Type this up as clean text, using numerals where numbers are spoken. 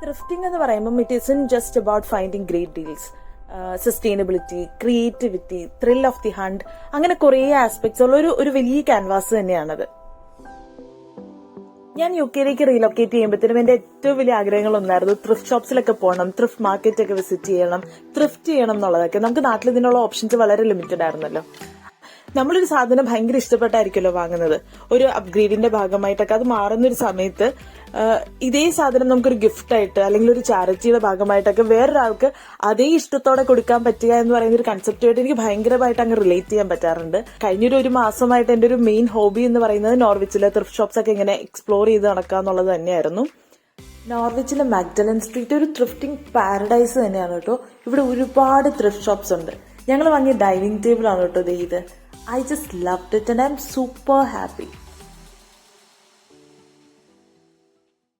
ത്രിഫ്റ്റിംഗ് എന്ന് പറയുമ്പോൾ it isn't just about finding great deals. Sustainability, creativity, thrill of the hunt, അങ്ങനെ കുറെ aspects ഉള്ള ഒരു വലിയ ക്യാൻവാസ് തന്നെയാണത്. ഞാൻ UK റീലൊക്കേറ്റ് ചെയ്യുമ്പോഴത്തേനും എന്റെ ഏറ്റവും വലിയ ആഗ്രഹങ്ങളൊന്നായിരുന്നു ത്രിഫ്റ്റ് ഷോപ്സിലൊക്കെ പോകണം, ത്രിഫ്റ്റ് മാർക്കറ്റ് ഒക്കെ വിസിറ്റ് ചെയ്യണം, ത്രിഫ്റ്റ് ചെയ്യണം എന്നുള്ളതൊക്കെ. നമുക്ക് നാട്ടിൽ ഇതിനുള്ള ഓപ്ഷൻസ് വളരെ ലിമിറ്റഡ് ആയിരുന്നല്ലോ. നമ്മളൊരു സാധനം ഭയങ്കര ഇഷ്ടപ്പെട്ടായിരിക്കുമല്ലോ വാങ്ങുന്നത്. ഒരു അപ്ഗ്രേഡിന്റെ ഭാഗമായിട്ടൊക്കെ അത് മാറുന്നൊരു സമയത്ത് ഇതേ സാധനം നമുക്കൊരു ഗിഫ്റ്റ് ആയിട്ട് അല്ലെങ്കിൽ ഒരു ചാരിറ്റിയുടെ ഭാഗമായിട്ടൊക്കെ വേറൊരാൾക്ക് അതേ ഇഷ്ടത്തോടെ കൊടുക്കാൻ പറ്റുക എന്ന് പറയുന്ന ഒരു കൺസെപ്റ്റുമായിട്ട് എനിക്ക് ഭയങ്കരമായിട്ട് അങ്ങ് റിലേറ്റ് ചെയ്യാൻ പറ്റാറുണ്ട്. കഴിഞ്ഞൊരു മാസമായിട്ട് എന്റെ ഒരു മെയിൻ ഹോബി എന്ന് പറയുന്നത് നോർവിച്ചിലെ ത്രിഫ്റ്റ് ഷോപ്സ് ഒക്കെ ഇങ്ങനെ എക്സ്പ്ലോർ ചെയ്ത് നടക്കുക എന്നുള്ളത് തന്നെയായിരുന്നു. നോർവിച്ചിലെ മാഗ്ഡലൻ സ്ട്രീറ്റ് ഒരു ത്രിഫ്റ്റിംഗ് പാരഡൈസ് തന്നെയാണ് കേട്ടോ. ഇവിടെ ഒരുപാട് ത്രിഫ്റ്റ് ഷോപ്സ് ഉണ്ട്. ഞങ്ങൾ വാങ്ങിയ ഡൈനിങ് ടേബിൾ ആണ് കേട്ടോ ഇത്. I just loved it and I'm super happy.